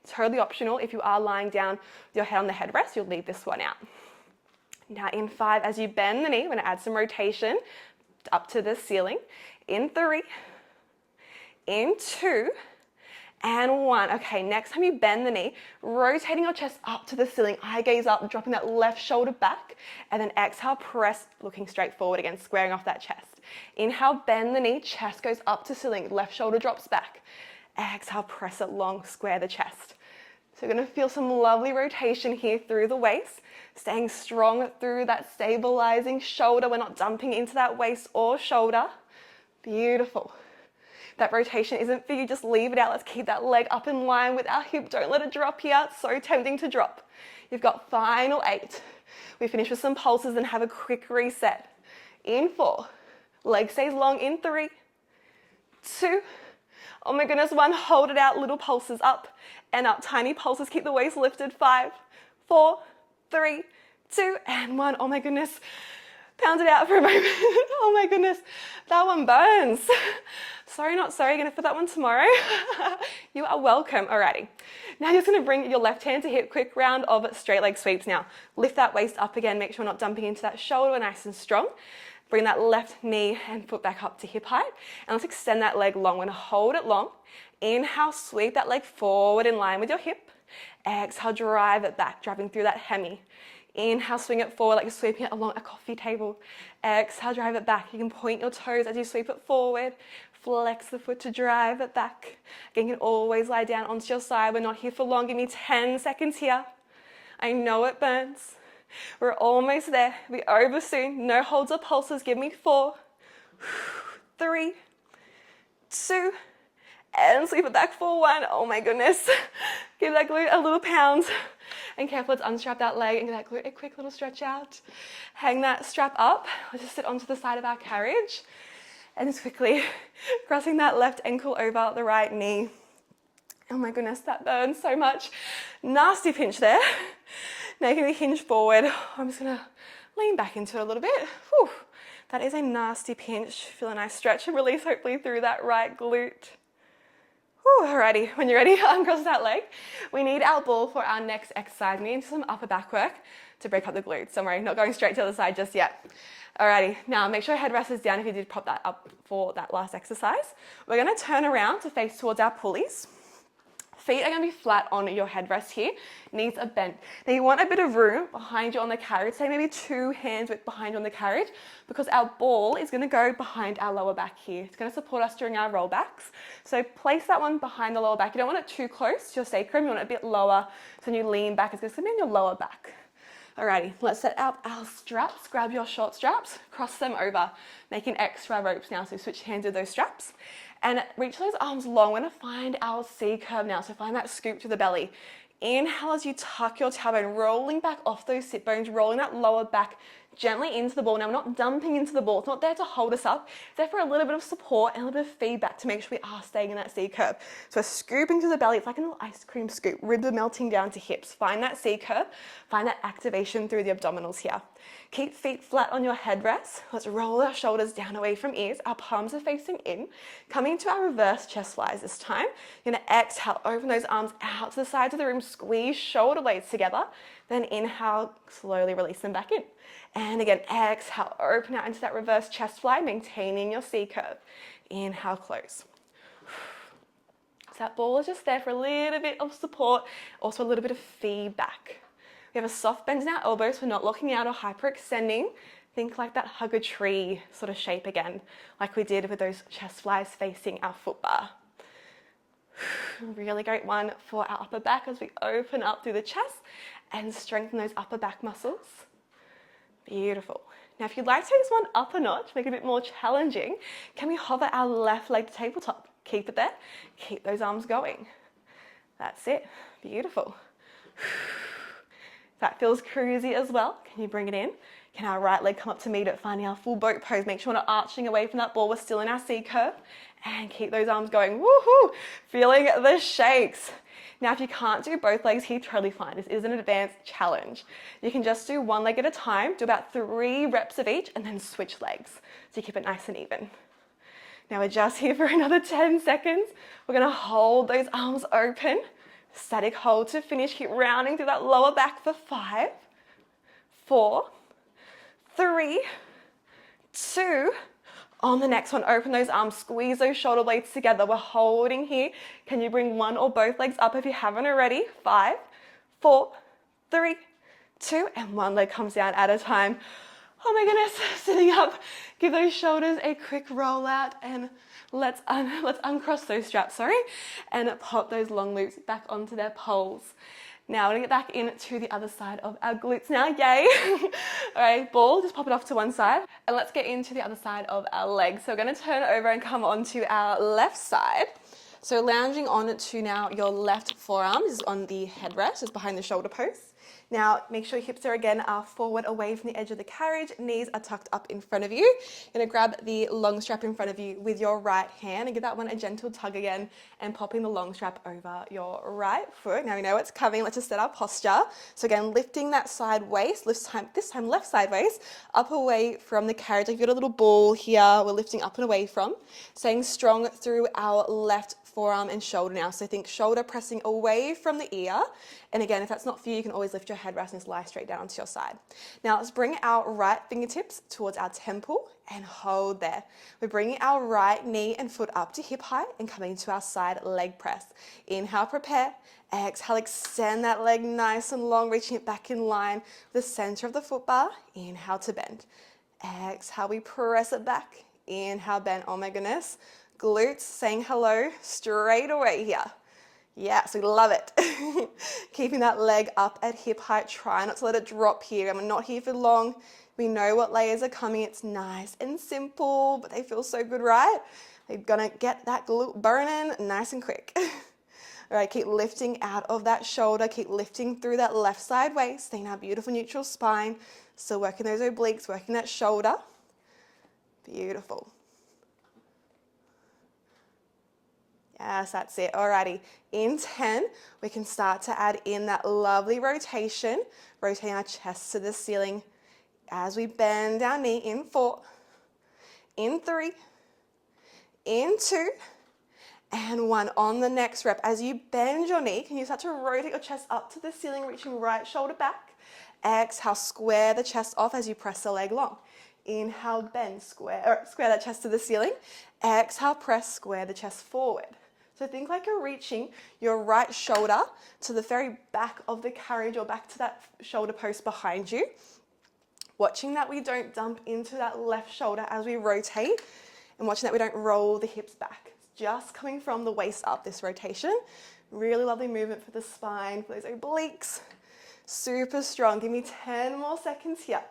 Totally optional. If you are lying down with your head on the headrest, you'll leave this one out. Now in 5, as you bend the knee, we're going to add some rotation up to the ceiling. In 3, in 2, and 1. Okay, next time you bend the knee, rotating your chest up to the ceiling, eye gaze up, dropping that left shoulder back, and then exhale, press, looking straight forward again, squaring off that chest. Inhale, bend the knee, chest goes up to ceiling, left shoulder drops back. Exhale, press it long, square the chest. So you're going to feel some lovely rotation here through the waist, staying strong through that stabilizing shoulder. We're not dumping into that waist or shoulder. Beautiful. That rotation isn't for you, just leave it out. Let's keep that leg up in line with our hip. Don't let it drop here. It's so tempting to drop. You've got final 8. We finish with some pulses and have a quick reset. In 4, leg stays long. In 3, 2, oh my goodness, 1, hold it out, little pulses up and up, tiny pulses, keep the waist lifted. 5, 4, 3, 2, and 1. Oh my goodness, pound it out for a moment. Oh my goodness, that one burns. Sorry, not sorry, gonna put that one tomorrow. You are welcome. Alrighty, now you're just gonna bring your left hand to hip, quick round of straight leg sweeps now. Lift that waist up again, make sure we're not dumping into that shoulder, nice and strong. Bring that left knee and foot back up to hip height. And let's extend that leg long. We're gonna hold it long. Inhale, sweep that leg forward in line with your hip. Exhale, drive it back, driving through that hemi. Inhale, swing it forward like you're sweeping it along a coffee table. Exhale, drive it back. You can point your toes as you sweep it forward. Flex the foot to drive it back. Again, you can always lie down onto your side. We're not here for long. Give me 10 seconds here. I know it burns. We're almost there. We'll be over soon. No holds or pulses. Give me 4, 3, 2, and sweep it back for 1. Oh my goodness. Give that glute a little pound. And careful to unstrap that leg and give that glute a quick little stretch out. Hang that strap up. Let's just sit onto the side of our carriage. And just quickly crossing that left ankle over the right knee. Oh my goodness, that burns so much. Nasty pinch there. Making the hinge forward. I'm just gonna lean back into it a little bit. Whew. That is a nasty pinch. Feel a nice stretch and release hopefully through that right glute. Whew, alrighty, when you're ready, uncross that leg. We need our ball for our next exercise. We need some upper back work to break up the glutes. Don't worry, not going straight to the other side just yet. Alrighty, now make sure your head rest is down if you did prop that up for that last exercise. We're gonna turn around to face towards our pulleys. Feet are going to be flat on your headrest here, knees are bent. Now you want a bit of room behind you on the carriage, say maybe 2 hands width behind you on the carriage, because our ball is going to go behind our lower back here. It's going to support us during our rollbacks. So place that one behind the lower back. You don't want it too close to your sacrum, you want it a bit lower. So when you lean back, it's going to be in your lower back. Alrighty, let's set up our straps. Grab your short straps, cross them over, making extra ropes now. So switch hands with those straps. And reach those arms long. We're going to find our C curve now. So find that scoop to the belly. Inhale as you tuck your tailbone, rolling back off those sit bones, rolling that lower back gently into the ball. Now we're not dumping into the ball. It's not there to hold us up. It's there for a little bit of support and a little bit of feedback to make sure we are staying in that C curve. So we're scooping to the belly. It's like a little ice cream scoop. Ribs are melting down to hips. Find that C curve. Find that activation through the abdominals here. Keep feet flat on your headrest. Let's roll our shoulders down away from ears. Our palms are facing in. Coming to our reverse chest flies this time. You're going to exhale, open those arms out to the sides of the room, squeeze shoulder blades together. Then inhale, slowly release them back in. And again, exhale, open out into that reverse chest fly, maintaining your C curve. Inhale, close. So that ball is just there for a little bit of support, also a little bit of feedback. We have a soft bend in our elbows. We're not locking out or hyperextending. Think like that hug a tree sort of shape again, like we did with those chest flies facing our foot bar. Really great one for our upper back as we open up through the chest and strengthen those upper back muscles. Beautiful. Now, if you'd like to take this one up a notch, make it a bit more challenging, can we hover our left leg to tabletop? Keep it there. Keep those arms going. That's it. Beautiful. That feels cruisy as well. Can you bring it in? Can our right leg come up to meet it, finding our full boat pose? Make sure we're not arching away from that ball. We're still in our C curve. And keep those arms going. Woohoo! Feeling the shakes. Now, if you can't do both legs here, totally fine. This is an advanced challenge. You can just do one leg at a time, do about 3 reps of each, and then switch legs to keep it nice and even. Now, we're just here for another 10 seconds. We're going to hold those arms open. Static hold to finish. Keep rounding through that lower back for 5, 4, 3, 2. On the next one, open those arms, squeeze those shoulder blades together. We're holding here. Can you bring one or both legs up if you haven't already? 5, 4, 3, 2, and one leg comes down at a time. Oh my goodness, sitting up. Give those shoulders a quick roll out and let's uncross those straps, and pop those long loops back onto their poles. Now we're gonna get back into the other side of our glutes now, yay. All right, ball, just pop it off to one side. And let's get into the other side of our legs. So we're gonna turn over and come onto our left side. So lounging on to now your left forearm is on the headrest, is behind the shoulder post. Now, make sure your hips are again forward away from the edge of the carriage. Knees are tucked up in front of you. You're gonna grab the long strap in front of you with your right hand and give that one a gentle tug again and popping the long strap over your right foot. Now we know it's coming. Let's just set our posture. So again, lifting that side waist, this time left side waist, up away from the carriage. Like you've got a little ball here we're lifting up and away from. Staying strong through our left forearm and shoulder now. So think shoulder pressing away from the ear. And again, if that's not for you, you can always lift your head rest and just lie straight down onto your side. Now let's bring our right fingertips towards our temple and hold there. We're bringing our right knee and foot up to hip height and coming to our side leg press. Inhale, prepare. Exhale, extend that leg nice and long, reaching it back in line with the center of the foot bar. Inhale to bend. Exhale, we press it back. Inhale, bend. Oh my goodness. Glutes saying hello straight away here. Yes, we love it. Keeping that leg up at hip height. Try not to let it drop here. I'm not here for long. We know what layers are coming. It's nice and simple, but they feel so good, right? You're gonna get that glute burning nice and quick. All right, keep lifting out of that shoulder. Keep lifting through that left side waist. Staying our beautiful neutral spine. Still working those obliques, working that shoulder. Beautiful. Yes, that's it. Alrighty. In 10, we can start to add in that lovely rotation, rotating our chest to the ceiling as we bend our knee in 4, in 3, in 2, and 1 on the next rep. As you bend your knee, can you start to rotate your chest up to the ceiling, reaching right shoulder back? Exhale, square the chest off as you press the leg long. Inhale, bend, square that chest to the ceiling. Exhale, press, square the chest forward. So think like you're reaching your right shoulder to the very back of the carriage or back to that shoulder post behind you. Watching that we don't dump into that left shoulder as we rotate, and watching that we don't roll the hips back. It's just coming from the waist up, this rotation. Really lovely movement for the spine, for those obliques. Super strong. Give me 10 more seconds here.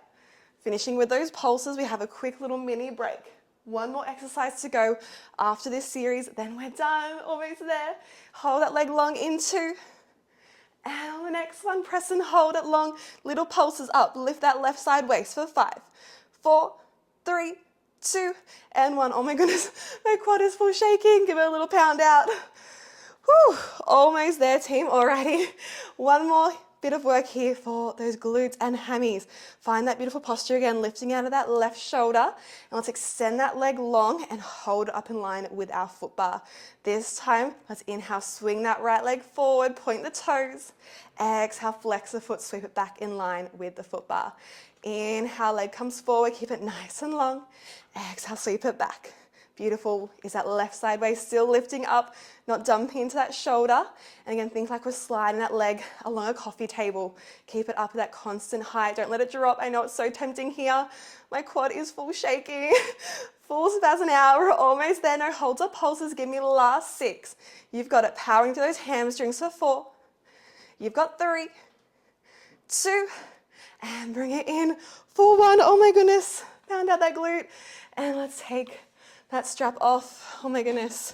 Finishing with those pulses, we have a quick little mini break. 1 more exercise to go after this series, then we're done, almost there. Hold that leg long into, and on the next one, press and hold it long. Little pulses up, lift that left side waist for 5, 4, 3, 2, and 1. Oh my goodness, my quad is full shaking. Give it a little pound out. Whew, almost there, team. Alrighty, 1 more bit of work here for those glutes and hammies. Find that beautiful posture again, lifting out of that left shoulder. And let's extend that leg long and hold it up in line with our foot bar. This time, let's inhale, swing that right leg forward, point the toes. Exhale, flex the foot, sweep it back in line with the foot bar. Inhale, leg comes forward, keep it nice and long. Exhale, sweep it back. Beautiful. Is that left side waist still lifting up, not dumping into that shoulder? And again, think like we're sliding that leg along a coffee table. Keep it up at that constant height. Don't let it drop. I know it's so tempting here. My quad is full shaking. Full spasm now. We're almost there. No holds or pulses. Give me the last 6. You've got it. Powering through those hamstrings for 4. You've got 3, 2, and bring it in for 1. Oh my goodness. Pound out that glute. And let's take that strap off. Oh my goodness.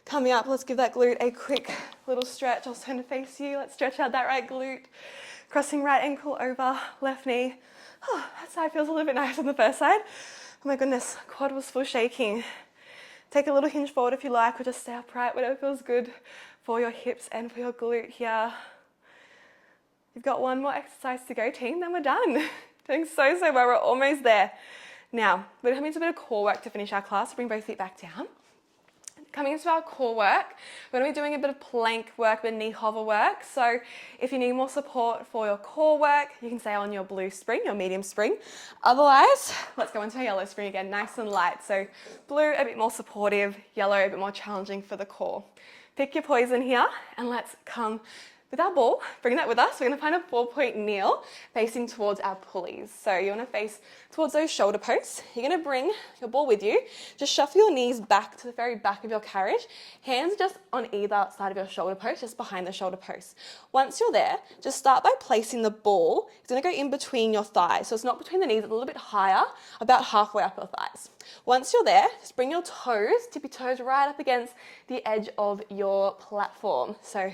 Coming up, let's give that glute a quick little stretch. I'll turn to face you. Let's stretch out that right glute. Crossing right ankle over left knee. Oh, that side feels a little bit nicer than the first side. Oh my goodness, quad was full shaking. Take a little hinge forward if you like, or just stay upright, whatever feels good for your hips and for your glute here. You've got 1 more exercise to go, team, then we're done. Doing so well, we're almost there. Now, we're coming to a bit of core work to finish our class. Bring both feet back down. Coming into our core work, we're going to be doing a bit of plank work, a bit of knee hover work. So if you need more support for your core work, you can stay on your blue spring, your medium spring. Otherwise, let's go into our yellow spring again, nice and light. So blue, a bit more supportive, yellow, a bit more challenging for the core. Pick your poison here, and let's come with our ball, bring that with us. We're going to find a 4-point kneel facing towards our pulleys. So you want to face towards those shoulder posts. You're going to bring your ball with you. Just shuffle your knees back to the very back of your carriage. Hands just on either side of your shoulder post, just behind the shoulder post. Once you're there, just start by placing the ball. It's going to go in between your thighs. So it's not between the knees, it's a little bit higher, about halfway up your thighs. Once you're there, just bring your toes, tip your toes right up against the edge of your platform. So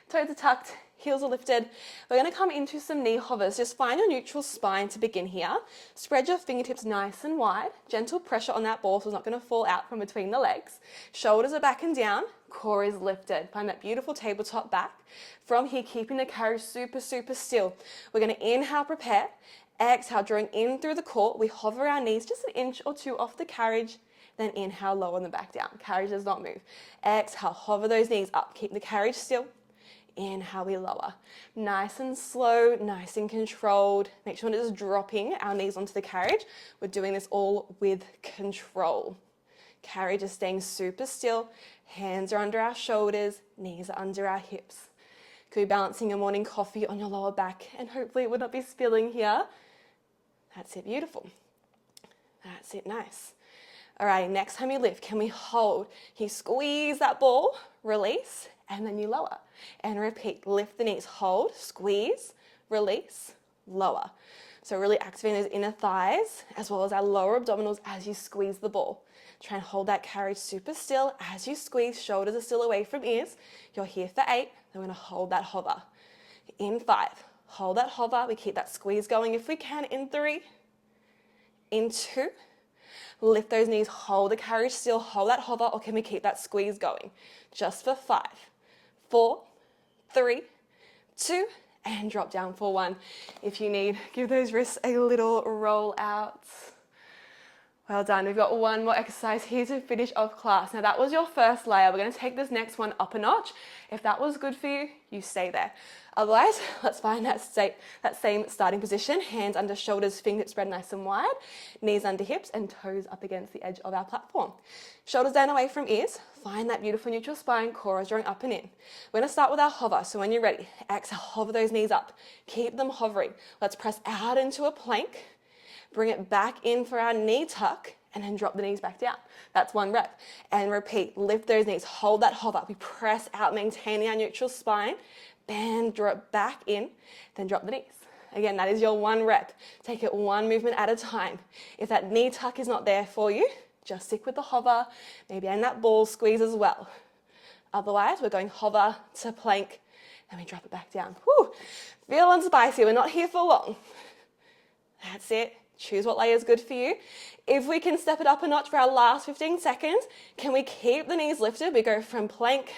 toes are tucked, heels are lifted. We're going to come into some knee hovers. Just find your neutral spine to begin here. Spread your fingertips nice and wide. Gentle pressure on that ball so it's not going to fall out from between the legs. Shoulders are back and down. Core is lifted. Find that beautiful tabletop back. From here, keeping the carriage super still. We're going to inhale, prepare. Exhale, drawing in through the core. We hover our knees just 1 inch or 2 off the carriage. Then inhale, lower them back down. Carriage does not move. Exhale, hover those knees up. Keep the carriage still. Inhale, we lower. Nice and slow, nice and controlled. Make sure we're not just dropping our knees onto the carriage. We're doing this all with control. Carriage is staying super still. Hands are under our shoulders, knees are under our hips. Could be balancing your morning coffee on your lower back, and hopefully it would not be spilling here. That's it, beautiful. That's it, nice. All right, next time you lift, can we hold? Can you squeeze that ball, release, and then you lower. And repeat, lift the knees, hold, squeeze, release, lower. So really activating those inner thighs as well as our lower abdominals as you squeeze the ball. Try and hold that carriage super still as you squeeze. Shoulders are still away from ears. You're here for 8. Then we're going to hold that hover. In 5, hold that hover. We keep that squeeze going if we can. In 3, in 2, Lift those knees, hold the carriage still, hold that hover, or can we keep that squeeze going? Just for 5, 4, 3, 2, and drop down for 1. If you need, give those wrists a little roll out. Well done. We've got one more exercise here to finish off class. Now that was your first layer. We're going to take this next one up a notch. If that was good for you, you stay there. Otherwise, let's find that same starting position. Hands under shoulders, fingertips spread nice and wide. Knees under hips and toes up against the edge of our platform. Shoulders down away from ears. Find that beautiful neutral spine, core is drawing up and in. We're going to start with our hover. So when you're ready, exhale, hover those knees up. Keep them hovering. Let's press out into a plank. Bring it back in for our knee tuck and then drop the knees back down. That's 1 rep. And repeat, lift those knees, hold that hover. We press out, maintaining our neutral spine. Bend, drop back in, then drop the knees. Again, that is your 1 rep. Take it 1 movement at a time. If that knee tuck is not there for you, just stick with the hover, maybe in that ball squeeze as well. Otherwise, we're going hover to plank, then we drop it back down. Whew. Feeling spicy, we're not here for long. That's it. Choose what layer is good for you. If we can step it up a notch for our last 15 seconds, can we keep the knees lifted? We go from plank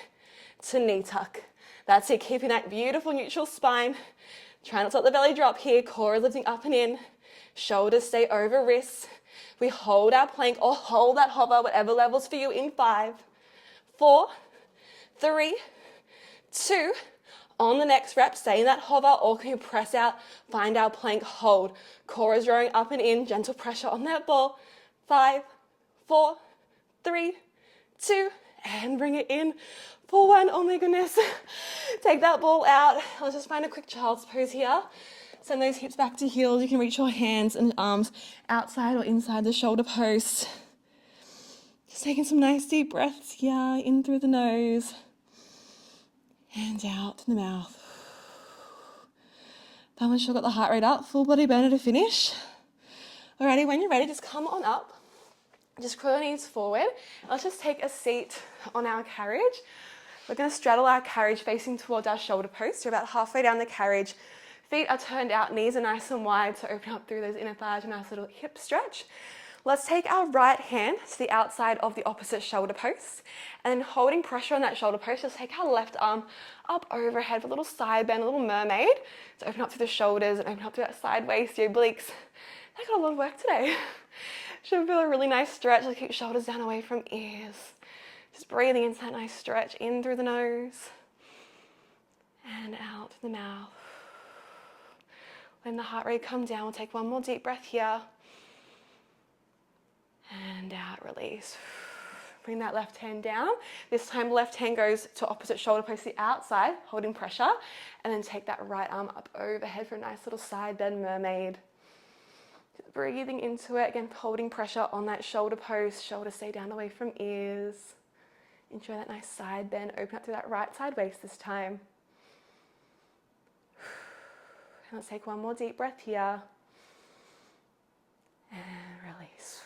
to knee tuck. That's it, keeping that beautiful neutral spine. Try not to let the belly drop here. Core is lifting up and in. Shoulders stay over wrists. We hold our plank or hold that hover, whatever levels for you, in 5, 4, 3, 2, on the next rep, stay in that hover, or can you press out, find our plank, hold. Core is drawing up and in, gentle pressure on that ball. 5, 4, 3, 2, and bring it in for 1. Oh my goodness. Take that ball out. Let's just find a quick child's pose here. Send those hips back to heels. You can reach your hands and arms outside or inside the shoulder post. Just taking some nice deep breaths here, in through the nose. And out to the mouth. That one sure got the heart rate up. Full body burner to finish. Alrighty, when you're ready, just come on up. Just curl your knees forward. Let's just take a seat on our carriage. We're going to straddle our carriage facing towards our shoulder post. You're about halfway down the carriage. Feet are turned out, knees are nice and wide, so open up through those inner thighs, a nice little hip stretch. Let's take our right hand to the outside of the opposite shoulder post, and then holding pressure on that shoulder post, just take our left arm up overhead with a little side bend, a little mermaid. So open up through the shoulders and open up through that side waist, the obliques. I got a lot of work today. Should feel a really nice stretch. Let's keep shoulders down away from ears. Just breathing into that nice stretch, in through the nose and out to the mouth. When the heart rate comes down, we'll take one more deep breath here. And out, release. Bring that left hand down. This time left hand goes to opposite shoulder post, the outside, holding pressure. And then take that right arm up overhead for a nice little side bend mermaid. Just breathing into it, again holding pressure on that shoulder post. Shoulders stay down away from ears. Enjoy that nice side bend. Open up through that right side waist this time. And let's take one more deep breath here. And release.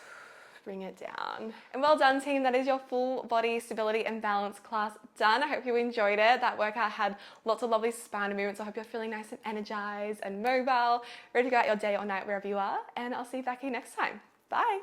Bring it down. And well done, team. That is your full body stability and balance class done. I hope you enjoyed it. That workout had lots of lovely spine movements. I hope you're feeling nice and energized and mobile, ready to go out your day or night wherever you are. And I'll see you back here next time. Bye.